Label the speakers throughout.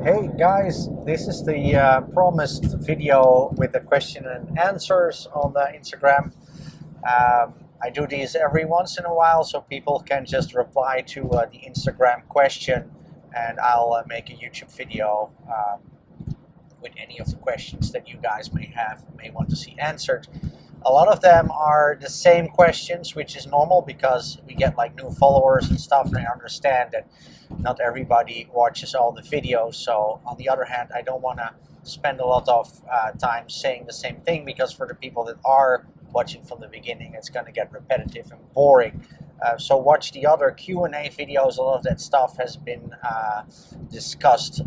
Speaker 1: Hey guys, this is the promised video with the question and answers on the Instagram. I do these every once in a while so people can just reply to the Instagram question, and I'll make a YouTube video with any of the questions that you guys may want to see answered. A lot of them are the same questions, which is normal because we get like new followers and stuff, and I understand that not everybody watches all the videos. So on the other hand, I don't want to spend a lot of time saying the same thing, because for the people that are watching from the beginning, it's going to get repetitive and boring. So watch the other Q&A videos. A lot of that stuff has been discussed.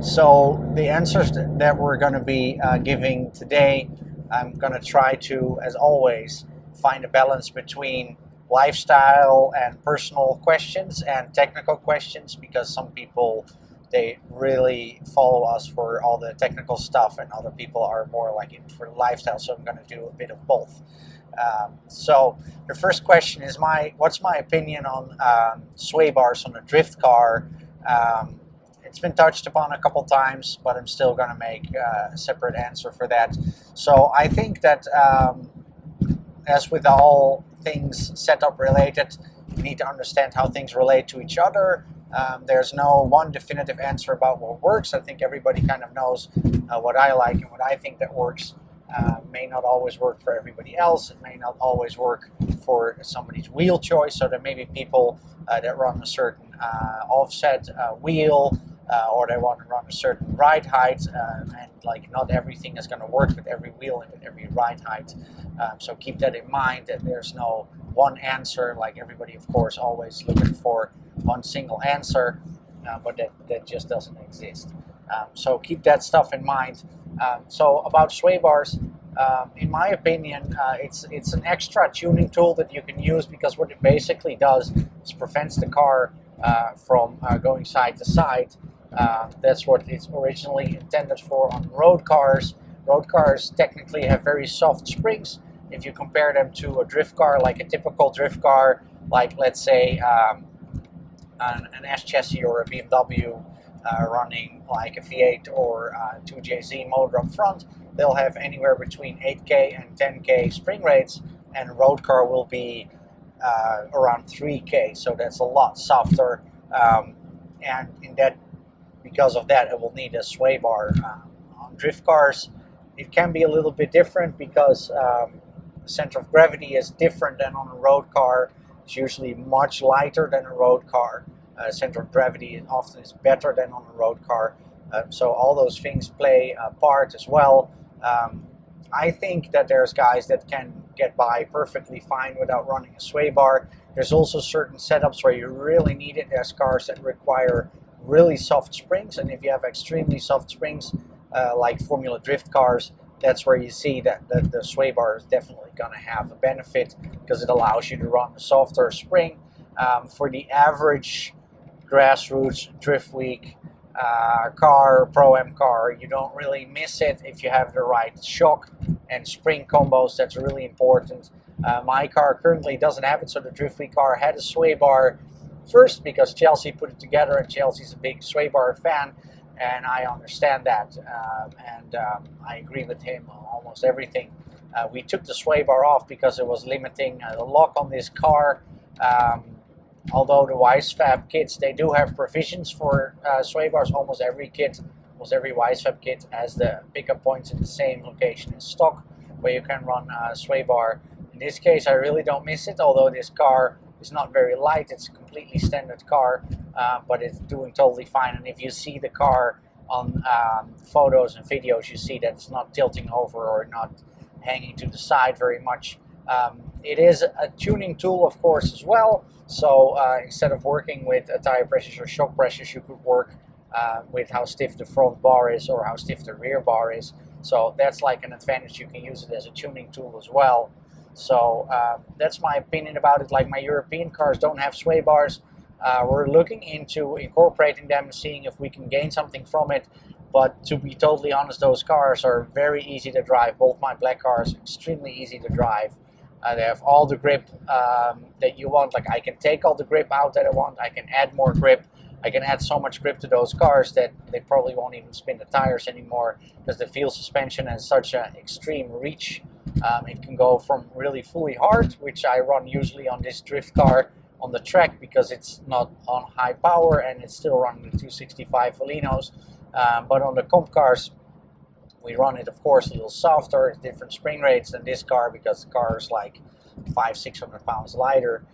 Speaker 1: So the answers that we're going to be giving today, I'm going to try to, as always, find a balance between lifestyle and personal questions and technical questions, because some people, they really follow us for all the technical stuff and other people are more like in for lifestyle, so I'm going to do a bit of both. So the first question is what's my opinion on Swaybars on a drift car. It's been touched upon a couple times, but I'm still going to make a separate answer for that. So I think that as with all things setup related, you need to understand how things relate to each other. There's no one definitive answer about what works. I think everybody kind of knows what I like and what I think that works. May not always work for everybody else. It may not always work for somebody's wheel choice. So there may be people that run a certain offset wheel, or they want to run a certain ride height, and like not everything is going to work with every wheel and with every ride height. So keep that in mind, that there's no one answer. Like everybody, of course, always looking for one single answer, but that just doesn't exist. So keep that stuff in mind. So about Swaybars, in my opinion, it's an extra tuning tool that you can use, because what it basically does is prevents the car from going side to side. That's what it's originally intended for on road cars. Road cars technically have very soft springs. If you compare them to a drift car, like a typical drift car, like let's say an S chassis or a BMW running like a V8 or 2JZ motor up front, they'll have anywhere between 8K and 10K spring rates, and a road car will be around 3K, so that's a lot softer, and because of that, it will need a swaybar. On drift cars, it can be a little bit different, because the center of gravity is different than on a road car. It's usually much lighter than a road car. Center of gravity often is better than on a road car. So all those things play a part as well. I think that there's guys that can get by perfectly fine without running a sway bar. There's also certain setups where you really need it. There's cars that require really soft springs, and if you have extremely soft springs, like Formula Drift cars, that's where you see that the sway bar is definitely going to have a benefit, because it allows you to run a softer spring. For the average grassroots drift week car, Pro-Am car, you don't really miss it if you have the right shock and spring combos. That's really important. My car currently doesn't have it, so the drift week car had a sway bar first because Chelsea put it together, and Chelsea's a big sway bar fan, and I understand that, and I agree with him on almost everything. We took the sway bar off because it was limiting the lock on this car. Although the Wisefab kits, they do have provisions for sway bars. Almost every Wisefab kit has the pickup points in the same location in stock where you can run a sway bar. In this case, I really don't miss it, although this car is not very light. It's a completely standard car, but it's doing totally fine. And if you see the car on photos and videos, you see that it's not tilting over or not hanging to the side very much. It is a tuning tool, of course, as well. So instead of working with tire pressures or shock pressures, you could work with how stiff the front bar is or how stiff the rear bar is. So that's like an advantage. You can use it as a tuning tool as well. So that's my opinion about it. Like, my European cars don't have sway bars. We're looking into incorporating them and seeing if we can gain something from it. But to be totally honest, those cars are very easy to drive. Both my black cars are extremely easy to drive. They have all the grip that you want. Like, I can take all the grip out that I want. I can add more grip. I can add so much grip to those cars that they probably won't even spin the tires anymore, because the Feal Suspension has such an extreme reach. It can go from really fully hard, which I run usually on this drift car on the track because it's not on high power and it's still running the 265 Velinos. But on the comp cars, we run it, of course, a little softer, different spring rates than this car, because the car is like 500-600 pounds lighter.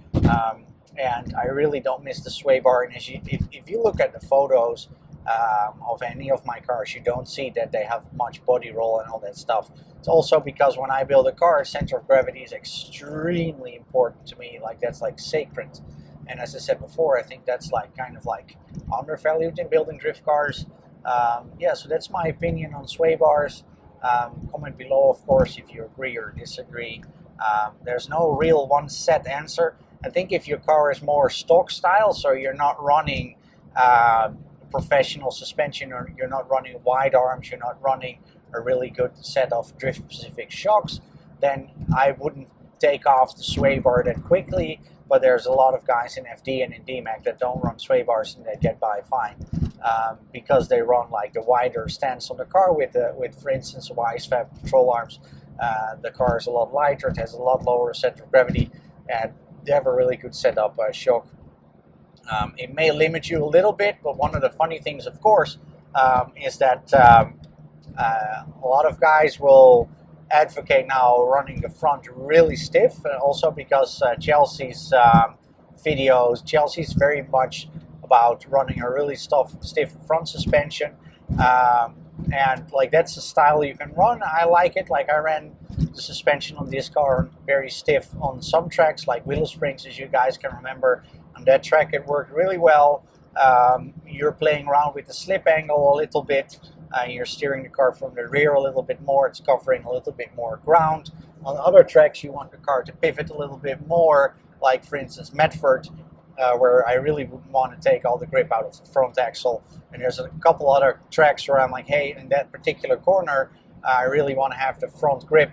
Speaker 1: And I really don't miss the sway bar. And if you look at the photos of any of my cars, you don't see that they have much body roll and all that stuff. It's also because when I build a car, center of gravity is extremely important to me. Like, that's like sacred. And as I said before, I think that's like kind of like undervalued in building drift cars. Yeah, so that's my opinion on sway bars. Comment below, of course, if you agree or disagree. There's no real one set answer. I think if your car is more stock style, so you're not running professional suspension, or you're not running wide arms, you're not running a really good set of drift specific shocks, then I wouldn't take off the sway bar that quickly. But there's a lot of guys in FD and in DMAC that don't run sway bars and they get by fine, because they run like the wider stance on the car with for instance, Wisefab control arms. The car is a lot lighter, it has a lot lower center of gravity, and they have a really good setup shock. It may limit you a little bit, but one of the funny things, of course, is that a lot of guys will advocate now running the front really stiff, also because Chelsea's videos, Chelsea's very much about running a really stiff front suspension, and like, that's the style you can run. I like it. Like, I ran the suspension on this car very stiff on some tracks, like Willow Springs, as you guys can remember. On that track it worked really well. You're playing around with the slip angle a little bit. You're steering the car from the rear a little bit more. It's covering a little bit more ground. On other tracks, you want the car to pivot a little bit more, like for instance Medford, where I really wouldn't want to take all the grip out of the front axle. And there's a couple other tracks where I'm like, hey, in that particular corner, I really want to have the front grip.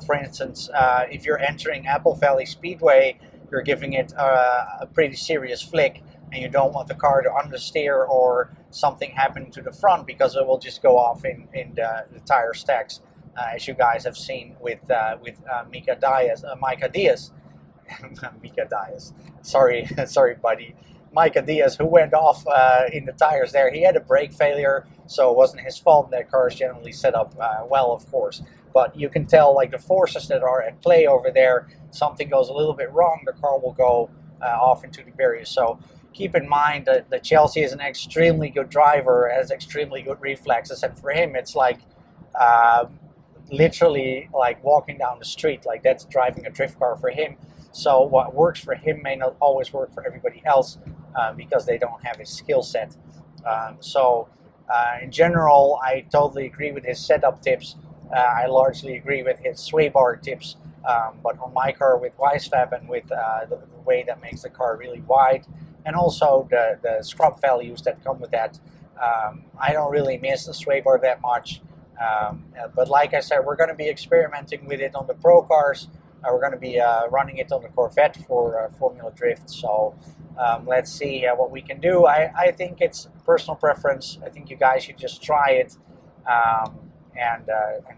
Speaker 1: For instance, if you're entering Apple Valley Speedway, you're giving it a pretty serious flick, and you don't want the car to understeer or something happening to the front, because it will just go off in the tire stacks, as you guys have seen with Micah Diaz. Micah Diaz. Sorry, buddy. Micah Diaz, who went off in the tires there. He had a brake failure, so it wasn't his fault. That car is generally set up well, of course. But you can tell, like, the forces that are at play over there. Something goes a little bit wrong, the car will go off into the barrier. So keep in mind that Chelsea is an extremely good driver, has extremely good reflexes, and for him it's like literally like walking down the street. Like, that's driving a drift car for him. So what works for him may not always work for everybody else, because they don't have his skill set. In general, I totally agree with his setup tips. I largely agree with his sway bar tips. But on my car with Wisefab and with the way that makes the car really wide, and also the scrub values that come with that, I don't really miss the sway bar that much. But like I said, we're going to be experimenting with it on the Pro cars. We're going to be running it on the Corvette for Formula Drift. So let's see what we can do. I think it's personal preference. I think you guys should just try it and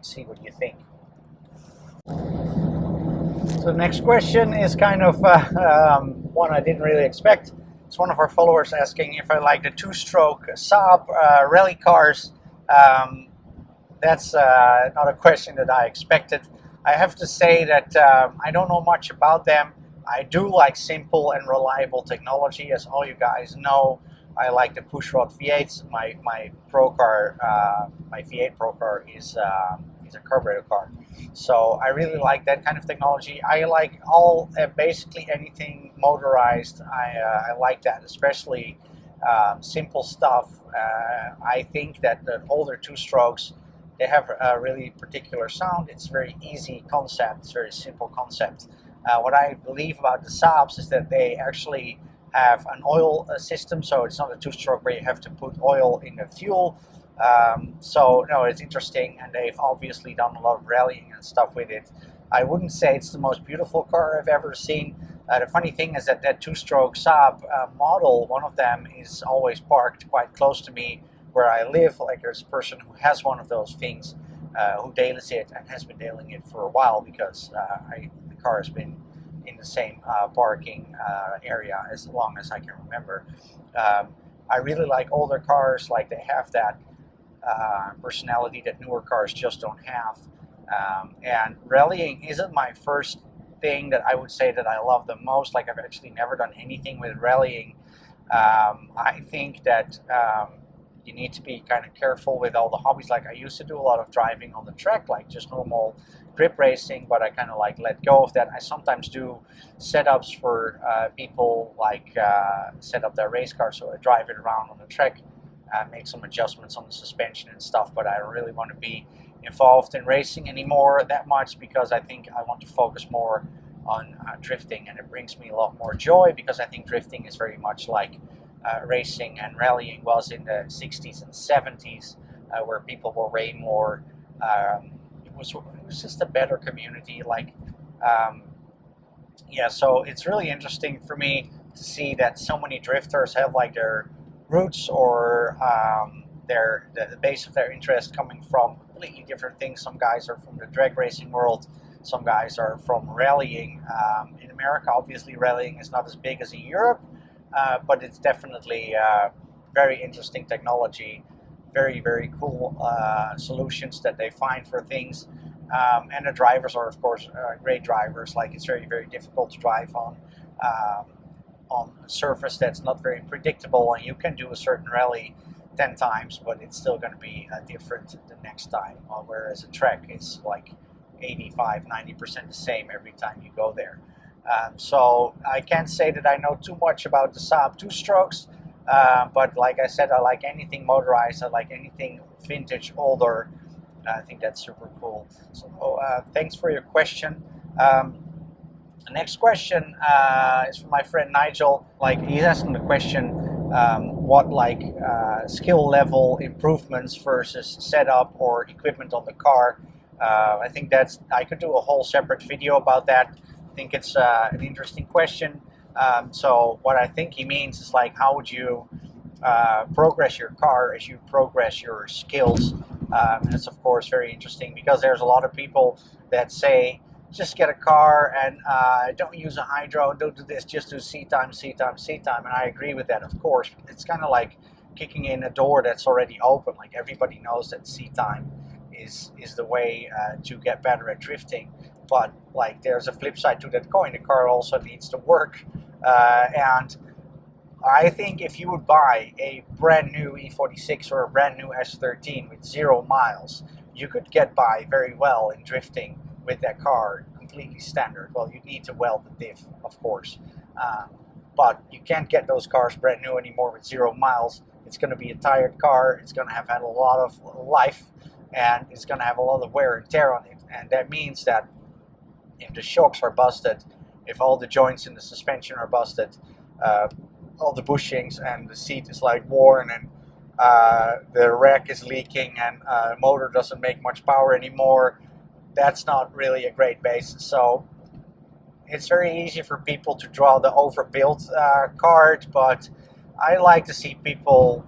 Speaker 1: see what you think. So the next question is kind of one I didn't really expect. It's one of our followers asking if I like the two-stroke Saab rally cars. That's not a question that I expected. I have to say that I don't know much about them. I do like simple and reliable technology, as all you guys know. I like the pushrod V8s. My Pro car, my V8 Pro car is a carburetor car. So I really like that kind of technology. I like basically anything motorized. I like that, especially simple stuff. I think that the older two-strokes, they have a really particular sound. It's very easy concept. It's very simple concept. What I believe about the Saabs is that they actually have an oil system, so it's not a two-stroke where you have to put oil in the fuel. So no, it's interesting, and they've obviously done a lot of rallying and stuff with it. I wouldn't say it's the most beautiful car I've ever seen. The funny thing is that two-stroke Saab model, one of them is always parked quite close to me where I live. Like, there's a person who has one of those things, who dailies it and has been dailing it for a while, because the car has been in the same parking area as long as I can remember. I really like older cars, like they have that personality that newer cars just don't have. And rallying isn't my first thing that I would say that I love the most. Like, I've actually never done anything with rallying. I think that you need to be kind of careful with all the hobbies. Like, I used to do a lot of driving on the track, like just normal grip racing, but I kind of like let go of that. I sometimes do setups for people, like set up their race car, so I drive it around on the track, make some adjustments on the suspension and stuff, but I don't really want to be involved in racing anymore that much, because I think I want to focus more on drifting, and it brings me a lot more joy, because I think drifting is very much like racing and rallying was in the 60s and 70s, where people were way more, it was just a better community. Like, yeah, so it's really interesting for me to see that so many drifters have like their roots, or the base of their interest coming from completely different things. Some guys are from the drag racing world, some guys are from rallying. In America, obviously, rallying is not as big as in Europe, but it's definitely very interesting technology, very, very cool solutions that they find for things. And the drivers are, of course, great drivers. Like, it's very, very difficult to drive on a surface that's not very predictable, and you can do a certain rally 10 times, but it's still going to be different the next time, whereas a track is like 85–90% the same every time you go there. So I can't say that I know too much about the Saab two-strokes, but like I said, I like anything motorized, I like anything vintage, older. I think that's super cool. So thanks for your question. The next question is from my friend Nigel. Like, he's asking the question, what like skill level improvements versus setup or equipment on the car. I think I could do a whole separate video about that. I think it's an interesting question. So what I think he means is, like, how would you progress your car as you progress your skills? And it's, of course, very interesting, because there's a lot of people that say, just get a car and don't use a hydro, don't do this, just do C time, C time, C time. And I agree with that, of course. It's kind of like kicking in a door that's already open. Like, everybody knows that C time is the way to get better at drifting. But like, there's a flip side to that coin. The car also needs to work. And I think if you would buy a brand new E46 or a brand new S13 with 0 miles, you could get by very well in drifting with that car, completely standard. Well, you need to weld the diff, of course, but you can't get those cars brand new anymore with 0 miles. It's going to be a tired car, it's going to have had a lot of life, and it's going to have a lot of wear and tear on it. And that means that if the shocks are busted, if all the joints in the suspension are busted, all the bushings, and the seat is like worn, and the rack is leaking, and the motor doesn't make much power anymore, that's not really a great basis. So it's very easy for people to draw the overbuilt card, but I like to see people,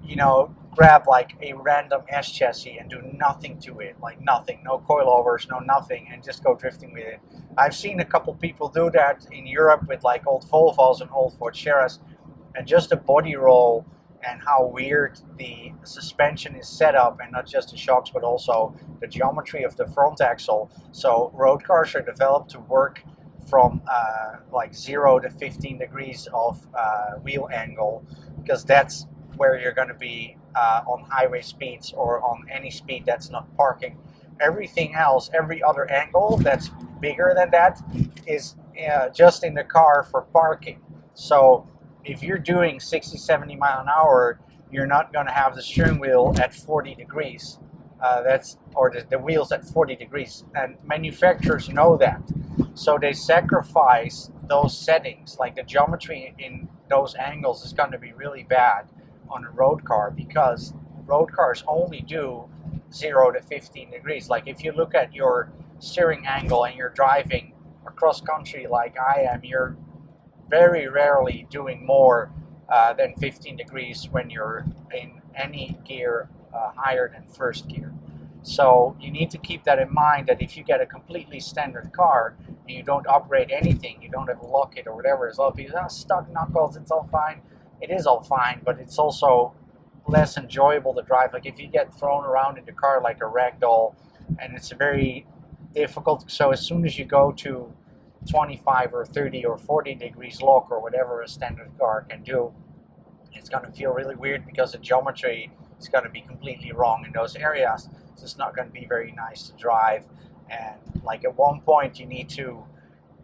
Speaker 1: you know, grab like a random S chassis and do nothing to it, like nothing, no coilovers, no nothing, and just go drifting with it. I've seen a couple people do that in Europe with like old Volvos and old Ford Sierras, and just the body roll and how weird the suspension is set up, and not just the shocks but also the geometry of the front axle. So road cars are developed to work from like 0 to 15 degrees of wheel angle, because that's where you're going to be on highway speeds or on any speed that's not parking. Everything else, every other angle that's bigger than that is just in the car for parking. So if you're doing 60–70 miles an hour, you're not going to have the steering wheel at 40 degrees. or the wheels at 40 degrees, and manufacturers know that, so they sacrifice those settings. Like the geometry in those angles is going to be really bad on a road car, because road cars only do 0 to 15 degrees. Like if you look at your steering angle and you're driving across country like I am, you're very rarely doing more than 15 degrees when you're in any gear higher than first gear. So you need to keep that in mind, that if you get a completely standard car and you don't upgrade anything, you don't have a lock-it or whatever, it's all people, stuck knuckles, it's all fine. It is all fine, but it's also less enjoyable to drive. Like if you get thrown around in the car like a rag doll, and it's very difficult. So as soon as you go to 25 or 30 or 40 degrees lock or whatever a standard car can do, it's going to feel really weird, because the geometry is going to be completely wrong in those areas. So it's not going to be very nice to drive. And like at one point you need to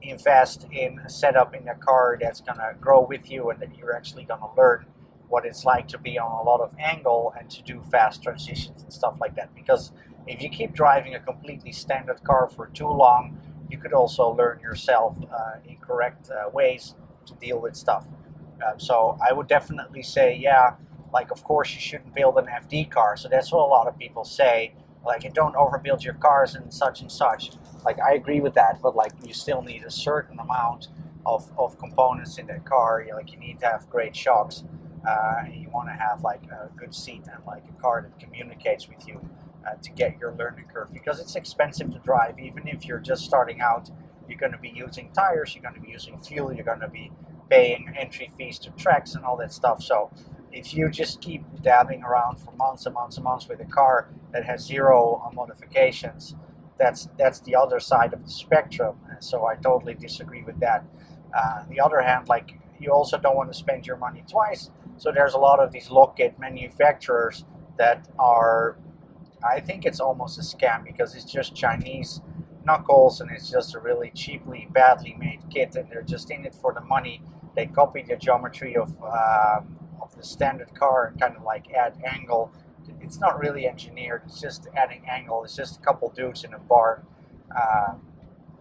Speaker 1: invest in a setup in a car that's going to grow with you, and that you're actually going to learn what it's like to be on a lot of angle and to do fast transitions and stuff like that. Because if you keep driving a completely standard car for too long, you could also learn yourself incorrect ways to deal with stuff. So I would definitely say, yeah, like of course you shouldn't build an FD car. So that's what a lot of people say, like, don't overbuild your cars and such and such. Like I agree with that, but like you still need a certain amount of components in that car. Like you need to have great shocks. You want to have like a good seat and like a car that communicates with you to get your learning curve, because it's expensive to drive. Even if you're just starting out, you're going to be using tires, you're going to be using fuel, you're going to be paying entry fees to tracks and all that stuff. So if you just keep dabbling around for months and months and months with a car that has zero modifications, that's the other side of the spectrum. And so I totally disagree with that. On the other hand, like you also don't want to spend your money twice. So there's a lot of these lock-it manufacturers that are, I think it's almost a scam, because it's just Chinese knuckles and it's just a really cheaply, badly made kit, and they're just in it for the money. They copy the geometry of the standard car and kind of like add angle. It's not really engineered, it's just adding angle. It's just a couple dudes in a barn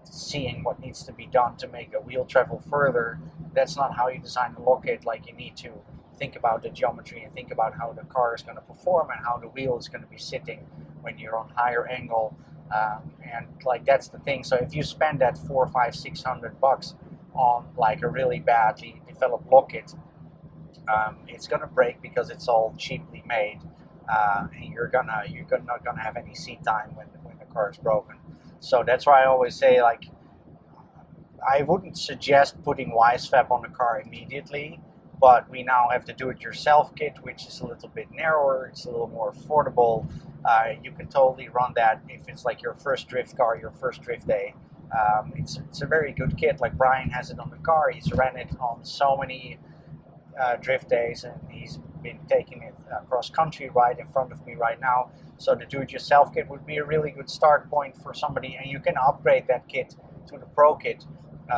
Speaker 1: seeing what needs to be done to make a wheel travel further. That's not how you design a lock-it. Like you need to think about the geometry and think about how the car is going to perform and how the wheel is going to be sitting when you're on higher angle. And like that's the thing. So if you spend that $400, $500, $600 on like a really badly developed lock-it, it's going to break because it's all cheaply made, and you're not gonna have any seat time when the car is broken. So that's why I always say, like, I wouldn't suggest putting Wisefab on the car immediately, but we now have the do-it-yourself kit, which is a little bit narrower, it's a little more affordable. You can totally run that if it's like your first drift car, your first drift day. It's a very good kit. Like Brian has it on the car, he's ran it on so many drift days, and he's been taking it cross country right in front of me right now. So the do-it-yourself kit would be a really good start point for somebody, and you can upgrade that kit to the Pro kit.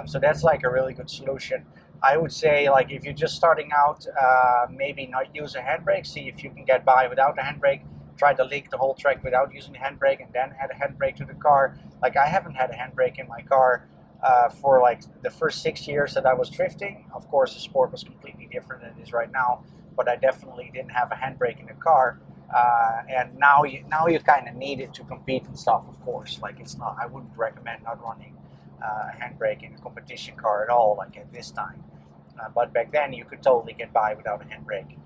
Speaker 1: So that's like a really good solution. I would say, like, if you're just starting out, maybe not use a handbrake. See if you can get by without a handbrake. Try to leak the whole track without using a handbrake, and then add a handbrake to the car. Like, I haven't had a handbrake in my car for like the first 6 years that I was drifting. Of course, the sport was completely different than it is right now, but I definitely didn't have a handbrake in the car. And now you kind of need it to compete and stuff. Of course, like it's not. I wouldn't recommend not running a handbrake in a competition car at all, like at this time. But back then, you could totally get by without a handbrake.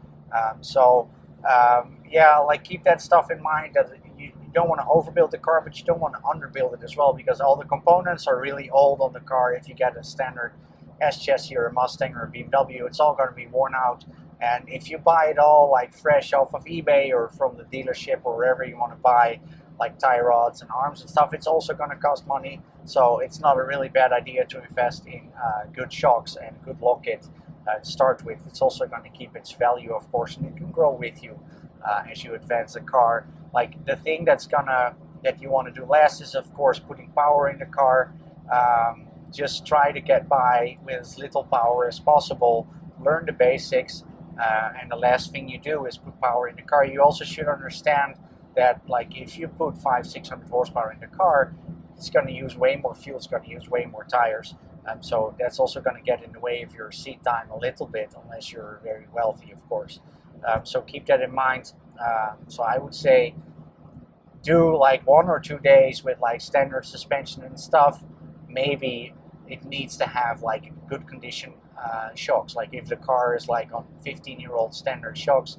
Speaker 1: Yeah, like keep that stuff in mind, that you don't want to overbuild the car, but you don't want to underbuild it as well, because all the components are really old on the car. If you get a standard S chassis or a Mustang or a BMW, it's all going to be worn out. And if you buy it all like fresh off of eBay or from the dealership or wherever you want to buy, like tie rods and arms and stuff, it's also going to cost money. So it's not a really bad idea to invest in good shocks and good lock-it to start with. It's also going to keep its value, of course, and it can grow with you as you advance the car. Like the thing that you want to do last is, of course, putting power in the car. Just try to get by with as little power as possible. Learn the basics. And the last thing you do is put power in the car. You also should understand that like if you put 500-600 horsepower in the car, it's going to use way more fuel, it's going to use way more tires. So that's also going to get in the way of your seat time a little bit, unless you're very wealthy, of course. So keep that in mind. So I would say do like 1 or 2 days with like standard suspension and stuff. Maybe it needs to have like good condition shocks. Like if the car is like on 15-year-old standard shocks,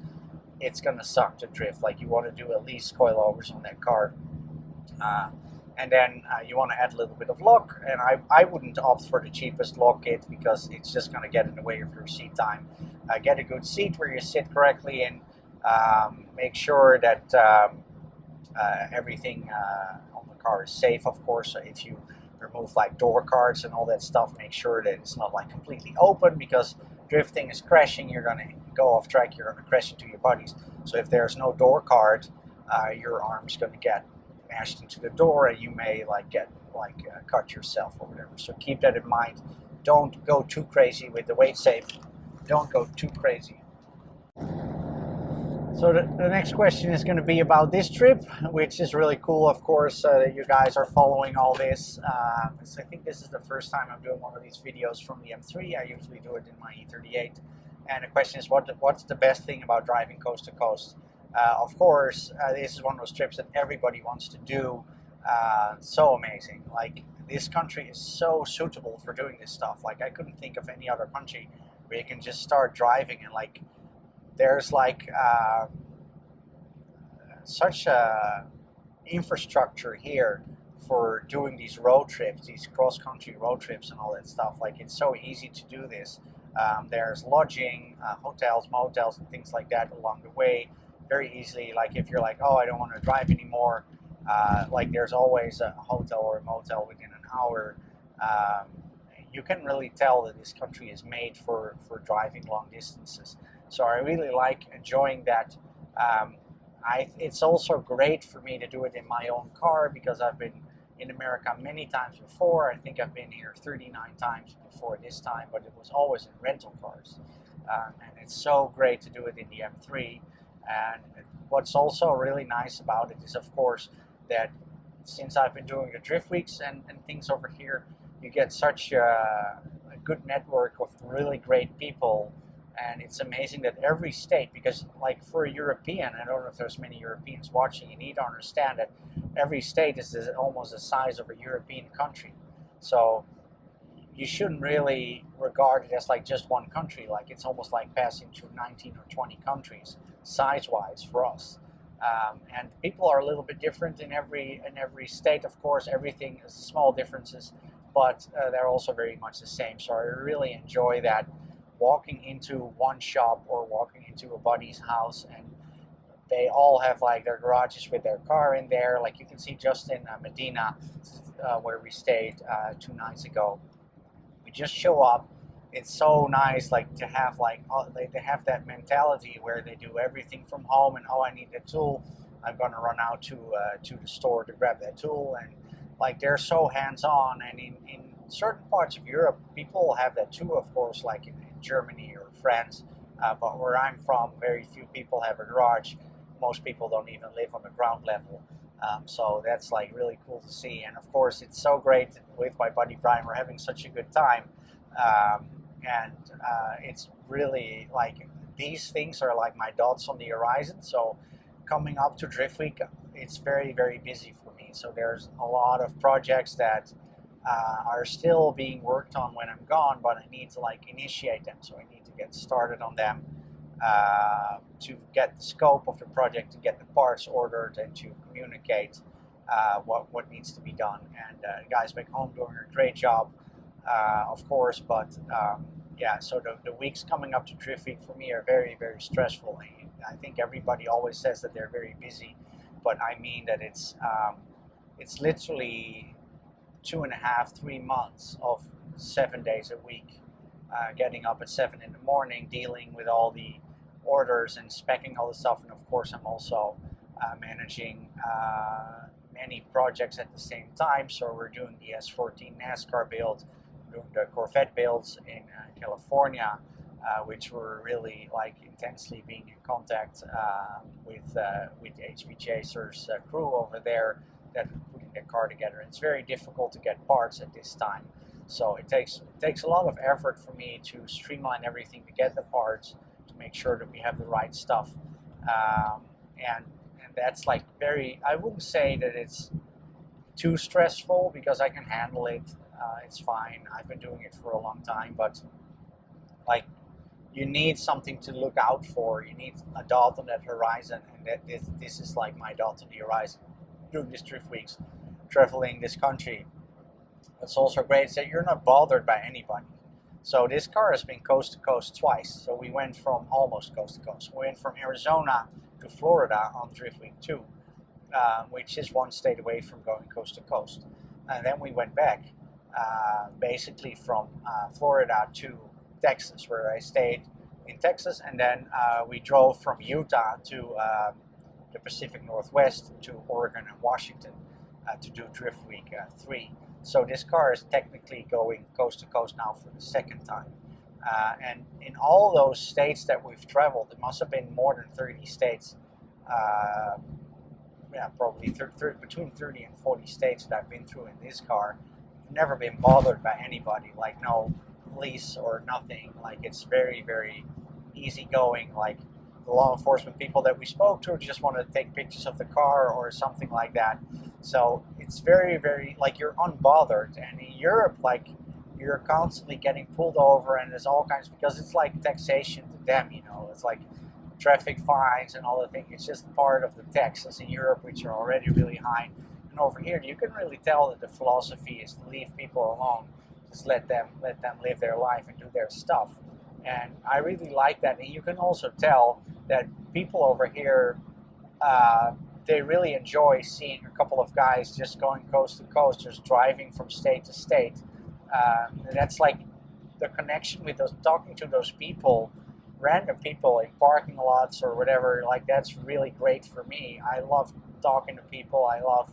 Speaker 1: it's gonna suck to drift. Like you want to do at least coilovers on that car. And then you want to add a little bit of lock, and I wouldn't opt for the cheapest lock kit because it's just going to get in the way of your seat time. Get a good seat where you sit correctly, and make sure that everything on the car is safe, of course. So if you remove like door cards and all that stuff, make sure that it's not like completely open, because drifting is crashing. You're going to go off track, you're going to crash into your buddies. So if there's no door card, your arm's going to get mashed into the door, and you may like get like cut yourself or whatever. So keep that in mind. Don't go too crazy with the weight safe. Don't go too crazy. So the next question is going to be about this trip, which is really cool, of course, that you guys are following all this. So I think this is the first time I'm doing one of these videos from the M3. I usually do it in my E38. And the question is, what's the best thing about driving coast to coast? Of course, this is one of those trips that everybody wants to do. So amazing. Like, this country is so suitable for doing this stuff. Like, I couldn't think of any other country where you can just start driving and like, there's like such a infrastructure here for doing these road trips, these cross-country road trips and all that stuff. Like, it's so easy to do this. There's lodging, hotels, motels, and things like that along the way. Very easily, like if you're like, oh, I don't want to drive anymore, like there's always a hotel or a motel within an hour. You can really tell that this country is made for driving long distances. So I really like enjoying that. It's also great for me to do it in my own car, because I've been in America many times before. I think I've been here 39 times before this time, but it was always in rental cars. And it's so great to do it in the M3. And what's also really nice about it is, of course, that since I've been doing the drift weeks and things over here, you get such a good network of really great people. And it's amazing that every state, because like for a European, I don't know if there's many Europeans watching, you need to understand that every state is almost the size of a European country. So you shouldn't really regard it as like just one country. Like, it's almost like passing through 19 or 20 countries size-wise for us. And people are a little bit different in every state, of course. Everything is small differences, but they're also very much the same. So I really enjoy that, walking into one shop or walking into a buddy's house, and they all have like their garages with their car in there. Like you can see just in Medina, where we stayed 2 nights ago. We just show up. It's so nice, like to have like they have that mentality where they do everything from home, and oh, I need that tool, I'm gonna run out to the store to grab that tool. And like they're so hands-on. And in certain parts of Europe, people have that too, of course, like in Germany or France. But where I'm from, very few people have a garage. Most people don't even live on the ground level. So that's like really cool to see. And of course, it's so great with my buddy Brian. We're having such a good time. It's really like, these things are like my dots on the horizon. So coming up to Drift Week, it's very, very busy for me. So there's a lot of projects that are still being worked on when I'm gone, but I need to like initiate them. So I need to get started on them to get the scope of the project, to get the parts ordered, and to communicate what needs to be done. And the guys back home doing a great job, of course. But yeah, so the weeks coming up to Drift Week for me are very, very stressful. I think everybody always says that they're very busy, but I mean that it's literally 2.5, 3 months of 7 days a week, getting up at 7 in the morning, dealing with all the orders and specing all the stuff. And of course, I'm also managing many projects at the same time. So we're doing the S14 NASCAR build, doing the Corvette builds in California. which were really like intensely being in contact with HB Chaser's crew over there that are putting their car together. It's very difficult to get parts at this time, so it takes a lot of effort for me to streamline everything to get the parts, to make sure that we have the right stuff, and that's like very. I wouldn't say that it's too stressful because I can handle it. It's fine. I've been doing it for a long time, but like you need something to look out for. You need a dot on that horizon, and that this is like my dot on the horizon. Doing these drift weeks, traveling this country. It's also great that you're not bothered by anybody. So this car has been coast to coast twice. So we went from almost coast to coast. We went from Arizona to Florida on drift week 2, which is one state away from going coast to coast. And then we went back, basically from Florida to Texas, where I stayed in Texas, and then we drove from Utah to the Pacific Northwest to Oregon and Washington to do drift week 3. So this car is technically going coast to coast now for the second time. And in all those states that we've traveled, it must have been more than 30 states, probably between 30 and 40 states that I've been through in this car. I've never been bothered by anybody, like no police or nothing. Like it's very, very easygoing. Like the law enforcement people that we spoke to just want to take pictures of the car or something like that. So it's very, very, like you're unbothered. And in Europe, like you're constantly getting pulled over, and there's all kinds, because it's like taxation to them, you know, it's like traffic fines and all the things. It's just part of the taxes in Europe, which are already really high. And over here, you can really tell that the philosophy is to leave people alone, just let them live their life and do their stuff. And I really like that. And you can also tell that people over here, they really enjoy seeing a couple of guys just going coast to coast, just driving from state to state. And that's like the connection with those, talking to those people, random people in parking lots or whatever. Like that's really great for me. I love talking to people. I love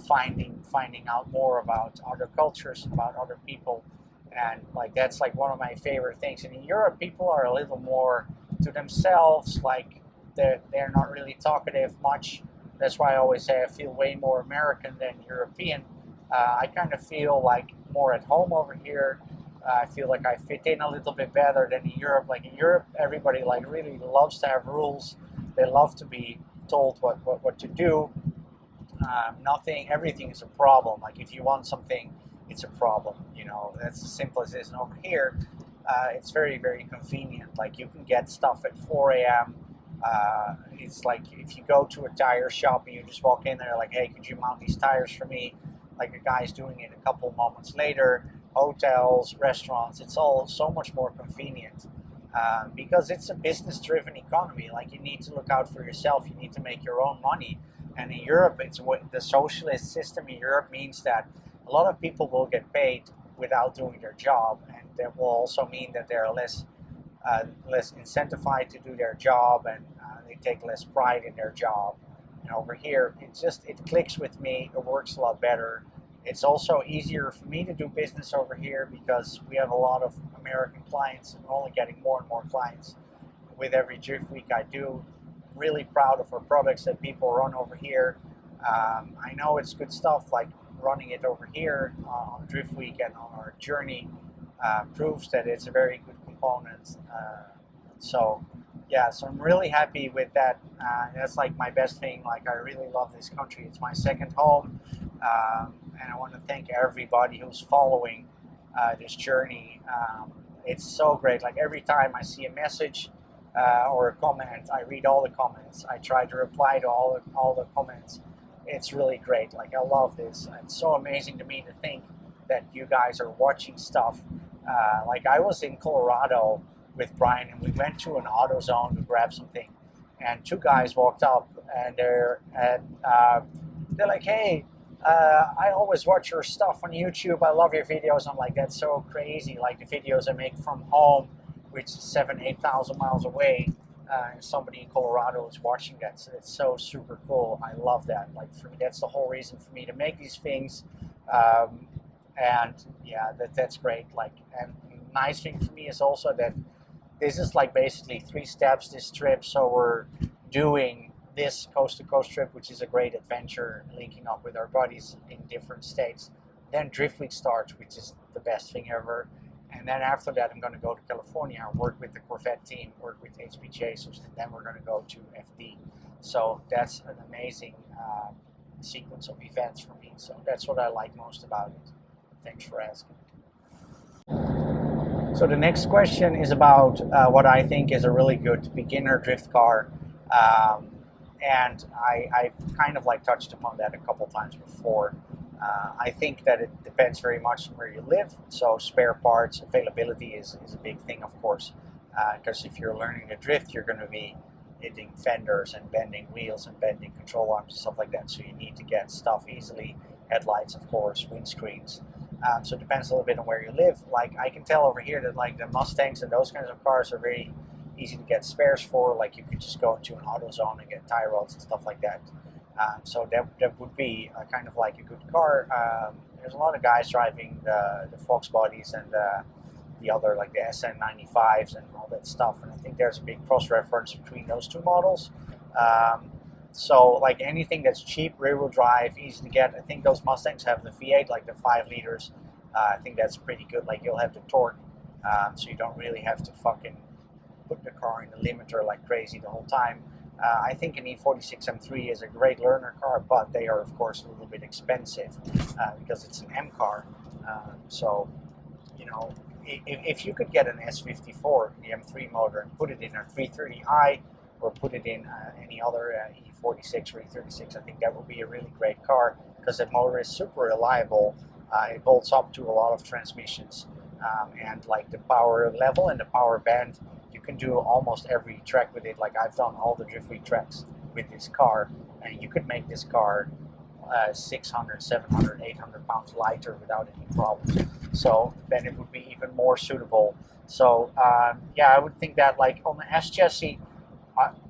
Speaker 1: finding out more about other cultures, about other people, and like that's like one of my favorite things. And in Europe, people are a little more to themselves. Like they're not really talkative much. That's why I always say I feel way more American than European. I kind of feel like more at home over here. I feel like I fit in a little bit better than in Europe. Like in Europe, everybody like really loves to have rules. They love to be told what to do. Everything is a problem. Like if you want something, it's a problem. You know, that's as simple as this. And over here, it's very, very convenient. Like you can get stuff at 4 a.m. It's like if you go to a tire shop and you just walk in there like, hey, could you mount these tires for me? Like a guy's doing it a couple moments later. Hotels, restaurants, it's all so much more convenient because it's a business-driven economy. Like you need to look out for yourself. You need to make your own money. And in Europe, it's what the socialist system in Europe means that a lot of people will get paid without doing their job, and that will also mean that they're less incentivized to do their job, and they take less pride in their job. And over here, it clicks with me. It works a lot better. It's also easier for me to do business over here because we have a lot of American clients, and we're only getting more and more clients with every drift week I do. Really proud of our products that people run over here. I know it's good stuff, like running it over here on drift week and on our journey proves that it's a very good component. So I'm really happy with that. That's like my best thing. Like I really love this country. It's my second home, and I want to thank everybody who's following this journey. It's so great. Like every time I see a message or a comment, I read all the comments. I try to reply to all the comments. It's really great. Like I love this. It's so amazing to me to think that you guys are watching stuff. Like I was in Colorado with Brian, and we went to an AutoZone to grab something, and two guys walked up, and they're like, hey, I always watch your stuff on YouTube. I love your videos. I'm like, that's so crazy. Like the videos I make from home, which is 8,000 miles away, and somebody in Colorado is watching that. So it's so super cool. I love that. Like for me, that's the whole reason for me to make these things. And yeah, that's great. Like, and nice thing for me is also that this is like basically 3 steps this trip. So we're doing this coast-to-coast trip, which is a great adventure, linking up with our buddies in different states. Then drift week starts, which is the best thing ever. And then after that, I'm going to go to California, work with the Corvette team, work with HP Chasers, and then we're going to go to FD. So that's an amazing sequence of events for me. So that's what I like most about it. Thanks for asking. So the next question is about what I think is a really good beginner drift car. And I kind of like touched upon that a couple times before. I think that it depends very much on where you live. So spare parts availability is a big thing, of course, because if you're learning to drift, you're going to be hitting fenders and bending wheels and bending control arms and stuff like that. So you need to get stuff easily. Headlights, of course, windscreens. So it depends a little bit on where you live. Like I can tell over here that like the Mustangs and those kinds of cars are very easy to get spares for. Like you could just go into an AutoZone and get tie rods and stuff like that. So that would be kind of like a good car. There's a lot of guys driving the Fox bodies and the other like the SN95s and all that stuff. And I think there's a big cross-reference between those two models. So like anything that's cheap, rear-wheel drive, easy to get. I think those Mustangs have the V8, like the 5 liters. I think that's pretty good. Like you'll have the torque, so you don't really have to fucking put the car in the limiter like crazy the whole time. I think an E46 M3 is a great learner car, but they are of course a little bit expensive because it's an M car. So, you know, if you could get an S54, the M3 motor, and put it in a 330i or put it in any other E46 or E36, I think that would be a really great car because that motor is super reliable. It bolts up to a lot of transmissions, and like the power level and the power band, you can do almost every track with it. Like I've done all the driftweek tracks with this car, and you could make this car 600, 700, 800 pounds lighter without any problems. So then it would be even more suitable. So yeah, I would think that like on the S chassis,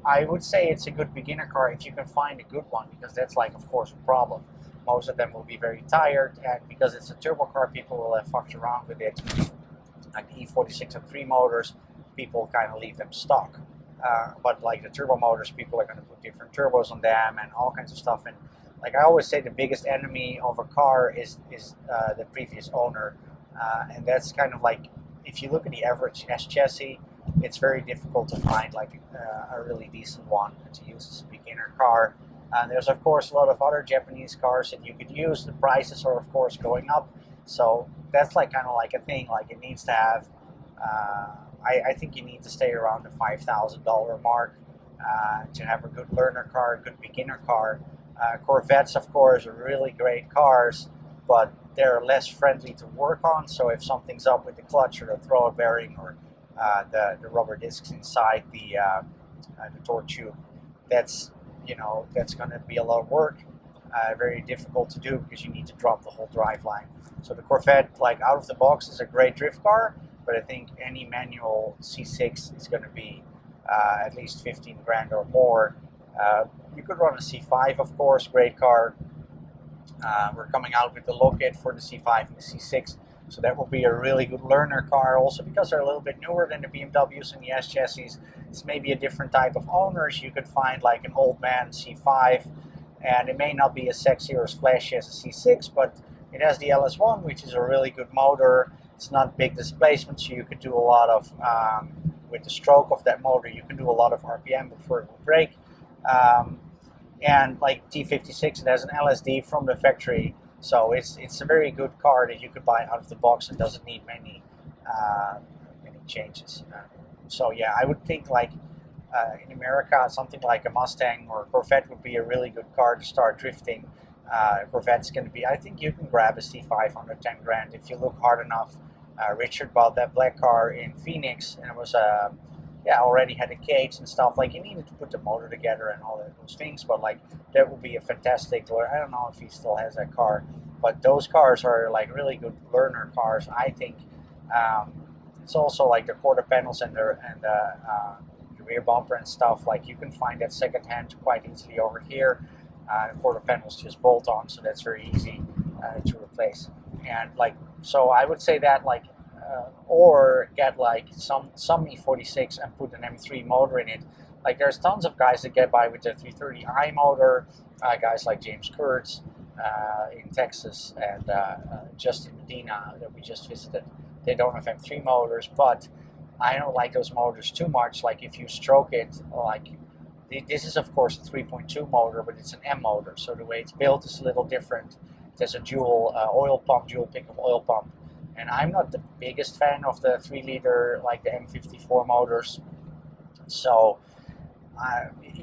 Speaker 1: I would say it's a good beginner car if you can find a good one, because that's like of course a problem. Most of them will be very tired, and because it's a turbo car, people will have fucked around with it. Like the E46 and 3 motors, people kind of leave them stock. But like the turbo motors, people are going to put different turbos on them and all kinds of stuff. And like I always say, the biggest enemy of a car is the previous owner. And that's kind of like, if you look at the average S chassis, it's very difficult to find like a really decent one to use as a beginner car. There's of course a lot of other Japanese cars that you could use. The prices are of course going up. So that's like kind of like a thing, like it needs to have, I think you need to stay around the $5,000 mark to have a good learner car, a good beginner car. Corvettes, of course, are really great cars, but they're less friendly to work on. So if something's up with the clutch or the thrower bearing or the rubber discs inside the torque tube, that's going to be a lot of work. Very difficult to do because you need to drop the whole driveline. So the Corvette, like out of the box, is a great drift car, but I think any manual C6 is going to be at least 15 grand or more. You could run a C5, of course, great car. We're coming out with the low kit for the C5 and the C6, so that will be a really good learner car also because they're a little bit newer than the BMWs and the S chassis. It's maybe a different type of owners. You could find like an old man C5, and it may not be as sexy or as flashy as a C6, but it has the LS1, which is a really good motor. It's not big displacement, so you could do a lot of, with the stroke of that motor, you can do a lot of RPM before it will break. And like T56, it has an LSD from the factory, so it's a very good car that you could buy out of the box and doesn't need many changes. So yeah, I would think like in America, something like a Mustang or a Corvette would be a really good car to start drifting. Corvette's going to be, I think you can grab a C5 under 10 grand if you look hard enough. Richard bought that black car in Phoenix, and it was already had a cage and stuff. Like you needed to put the motor together and all those things, but like that would be a fantastic. I don't know if he still has that car, but those cars are like really good learner cars. I think it's also like the quarter panels and the rear bumper and stuff. Like you can find that secondhand quite easily over here. The quarter panels just bolt on, so that's very easy to replace. And like, so I would say that like or get like some E46 and put an M3 motor in it. Like there's tons of guys that get by with the 330i motor, guys like James Kurtz in Texas and Justin Medina that we just visited. They don't have M3 motors, but I don't like those motors too much. Like if you stroke it, like this is of course a 3.2 motor, but it's an M motor, so the way it's built is a little different. There's a dual oil pump, dual pickup oil pump, and I'm not the biggest fan of the 3-liter like the M54 motors. So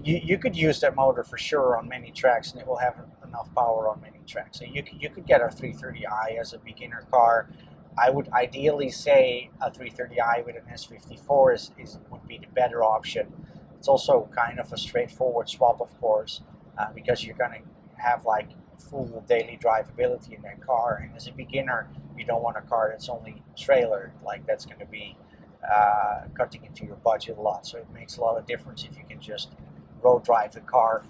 Speaker 1: you could use that motor for sure on many tracks, and it will have enough power on many tracks. So you could get a 330i as a beginner car. I would ideally say a 330i with an S54 would be the better option. It's also kind of a straightforward swap, of course, because you're going to have like full daily drivability in that car. And as a beginner, you don't want a car that's only trailer. Like that's going to be cutting into your budget a lot. So it makes a lot of difference if you can just road drive the car,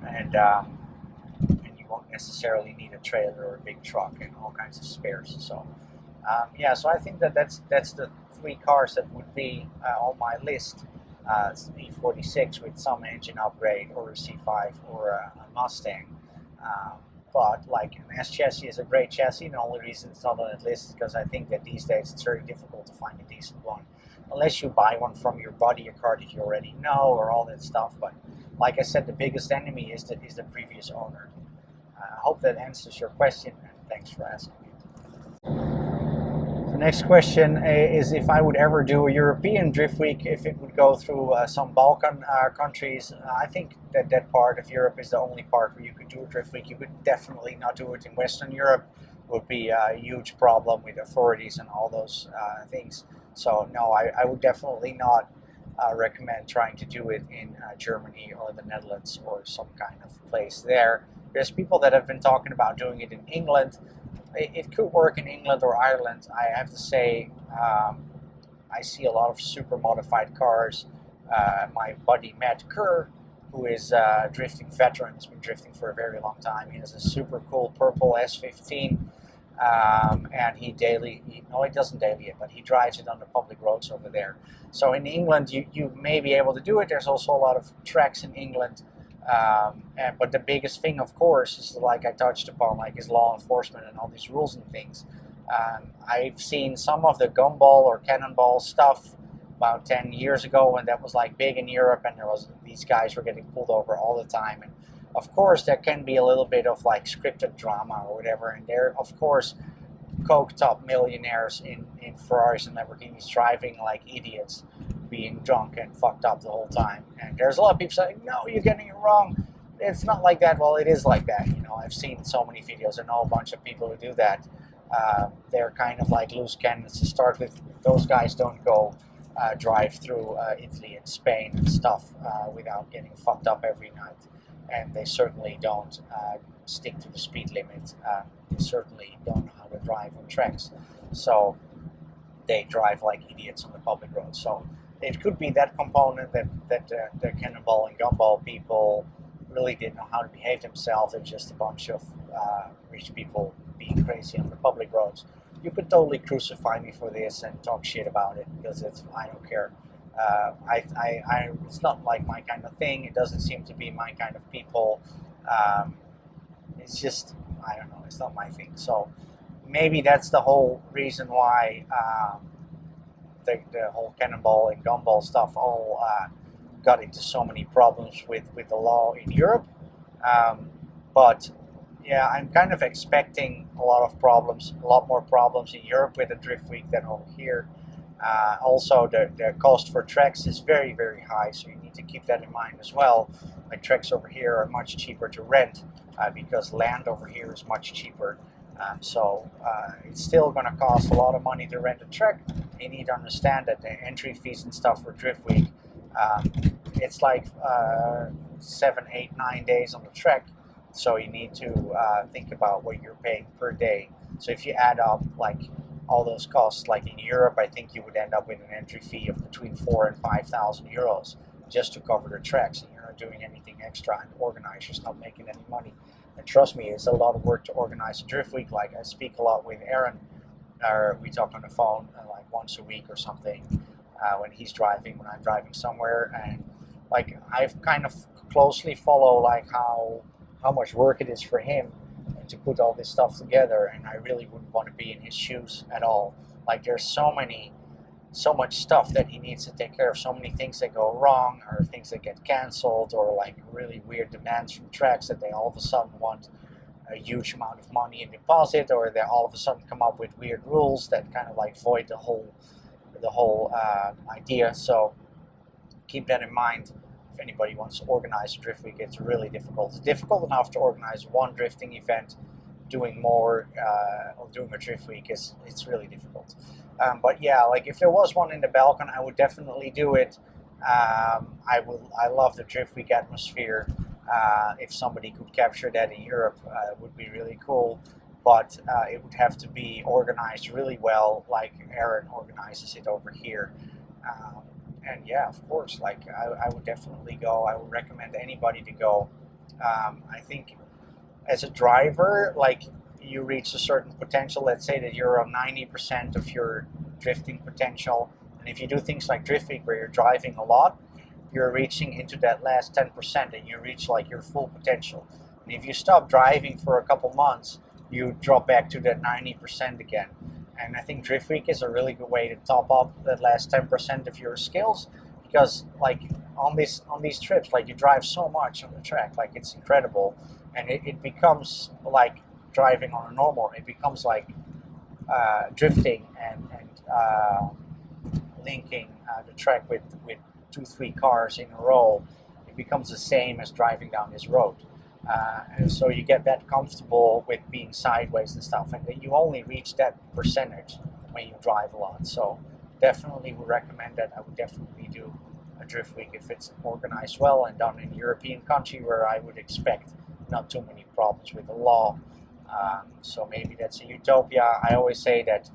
Speaker 1: and you won't necessarily need a trailer or a big truck and all kinds of spares. So yeah, so I think that's the 3 cars that would be on my list. E46 with some engine upgrade, or a C5, or a Mustang. But like an S chassis is a great chassis. The only reason it's not on that list is because I think that these days it's very difficult to find a decent one, unless you buy one from your buddy, a car that you already know, or all that stuff. But like I said, the biggest enemy is the previous owner. I hope that answers your question, and thanks for asking it. The next question is if I would ever do a European drift week, if it would go through some Balkan countries. I think that part of Europe is the only part where you could do a drift week. You could definitely not do it in Western Europe. It would be a huge problem with authorities and all those things. So no, I would definitely not recommend trying to do it in Germany or the Netherlands or some kind of place there. There's people that have been talking about doing it in England. It could work in England or Ireland. I have to say, I see a lot of super modified cars. My buddy Matt Kerr, who is a drifting veteran, has been drifting for a very long time. He has a super cool purple S15, and he doesn't daily it, but he drives it on the public roads over there. So in England, you may be able to do it. There's also a lot of tracks in England. But the biggest thing, of course, is like I touched upon, like is law enforcement and all these rules and things. I've seen some of the gumball or cannonball stuff about 10 years ago when that was like big in Europe, and these guys were getting pulled over all the time. And of course, there can be a little bit of like scripted drama or whatever. And they're, of course, coked up millionaires in Ferraris and Lamborghinis driving like idiots, being drunk and fucked up the whole time. And there's a lot of people saying, no, you're getting it wrong. It's not like that. Well, it is like that. You know, I've seen so many videos. I know a bunch of people who do that. They're kind of like loose cannons to start with. Those guys don't go drive through Italy and Spain and stuff without getting fucked up every night. And they certainly don't stick to the speed limit. They certainly don't know how to drive on tracks. So they drive like idiots on the public road. So it could be that component that the cannonball and gumball people really didn't know how to behave themselves. It's just a bunch of rich people being crazy on the public roads. You could totally crucify me for this and talk shit about it, because I don't care. It's not like my kind of thing. It doesn't seem to be my kind of people. It's just, I don't know, it's not my thing. So maybe that's the whole reason why the whole cannonball and gumball stuff all got into so many problems with the law in Europe. But yeah, I'm kind of expecting a lot more problems in Europe with the drift week than over here. Also, the cost for tracks is very, very high, so you need to keep that in mind as well. Like tracks over here are much cheaper to rent because land over here is much cheaper. So it's still going to cost a lot of money to rent a track. You need to understand that the entry fees and stuff for drift week, it's like 7, 8, 9 days on the track. So you need to think about what you're paying per day. So if you add up like all those costs, like in Europe, I think you would end up with an entry fee of between 4,000 and 5,000 euros just to cover the tracks, and you're not doing anything extra, and the organizer's not making any money. And trust me, it's a lot of work to organize a drift week. Like I speak a lot with Aaron, or we talk on the phone, like once a week or something when he's driving, when I'm driving somewhere. And like I've kind of closely follow like how much work it is for him to put all this stuff together, and I really wouldn't want to be in his shoes at all. Like there's so much stuff that he needs to take care of, so many things that go wrong or things that get canceled, or like really weird demands from tracks that they all of a sudden want a huge amount of money in deposit, or they all of a sudden come up with weird rules that kind of like void the whole idea. So keep that in mind. If anybody wants to organize a drift week, it's really difficult. It's difficult enough to organize one drifting event. Doing more or doing a drift week it's really difficult. But yeah, like if there was one in the Balkan, I would definitely do it. I love the drift week atmosphere. If somebody could capture that in Europe, it would be really cool. But it would have to be organized really well, like Aaron organizes it over here. And yeah, of course, like I would definitely go. I would recommend anybody to go. I think as a driver, like you reach a certain potential. Let's say that you're on 90% of your drifting potential, and if you do things like drift week where you're driving a lot, you're reaching into that last 10% and you reach like your full potential. And if you stop driving for a couple months, you drop back to that 90% again. And I think drift week is a really good way to top up that last 10% of your skills, because like on these trips, like you drive so much on the track, like it's incredible. And it becomes like driving on a normal. It becomes like drifting and linking the track with 2-3 cars in a row. It becomes the same as driving down this road. And so you get that comfortable with being sideways and stuff. And then you only reach that percentage when you drive a lot. So definitely would recommend that. I would definitely do a drift week if it's organized well and done in a European country where I would expect not too many problems with the law. So maybe that's a utopia. I always say that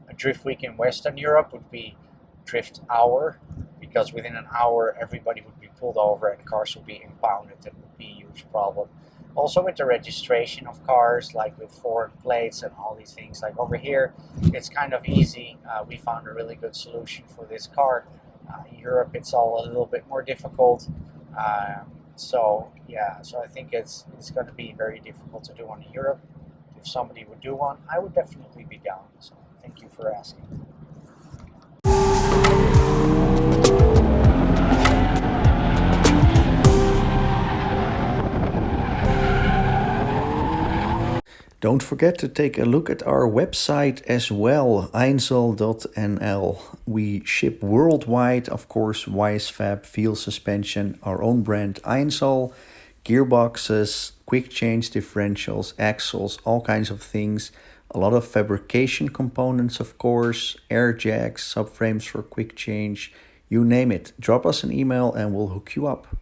Speaker 1: a drift week in Western Europe would be drift hour, because within an hour everybody would be pulled over and cars would be impounded. That would be a huge problem. Also with the registration of cars, like with foreign plates and all these things. Like over here, it's kind of easy. We found a really good solution for this car. In Europe, it's all a little bit more difficult. So yeah, so I think it's going to be very difficult to do one in Europe. If somebody would do one, I would definitely be down. So thank you for asking.
Speaker 2: Don't forget to take a look at our website as well, einsel.nl. We ship worldwide, of course, Wisefab, Feal Suspension, our own brand Einsel, gearboxes, quick change differentials, axles, all kinds of things. A lot of fabrication components, of course, air jacks, subframes for quick change, you name it. Drop us an email and we'll hook you up.